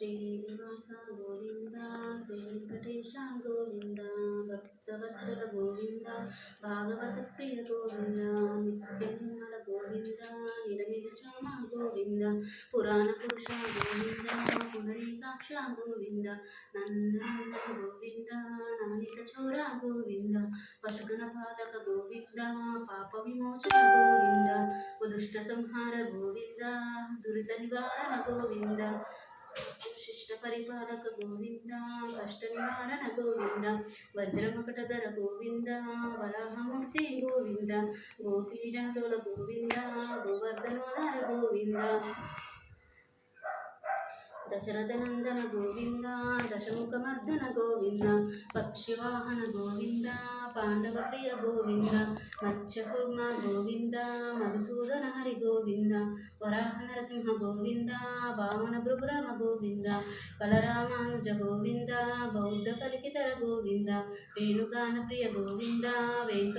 శ్రీనివాస గోవింద శ్రీ వెంకటేశ గోవింద భక్తవత్సల గోవింద భాగవత ప్రియ గోవింద నిత్య నిర్మల గోవింద నిరమిల శ్యామ గోవింద పురాణ పురుష గోవింద పునరీకాక్ష గోవింద నందనందన గోవింద నవనిత చోర గోవింద పశుగణ పాలక గోవింద పాప విమోచన గోవింద ఉదుష్ట సంహార గోవింద దురిత నివారణ గోవింద శిష్ట పరిపాలక గోవింద కష్ట నివారణ గోవింద వజ్రమకటధర గోవింద వరాహమూర్తి గోవింద గోపీజనలోల గోవింద గోవర్ధనోదర గోవింద దశరథనందన గోవింద దశముఖమర్దన గోవింద పక్షివాహన గోవింద పాండవ ప్రియ గోవింద మత్స్యకూర్మ గోవింద మధుసూదన హరి గోవింద వరాహ నరసింహ గోవింద వామన భృగురామ గోవింద కలరామానుజ గోవింద బౌద్ధ కలికితర గోవింద వేణుగాన ప్రియ గోవింద వెంకట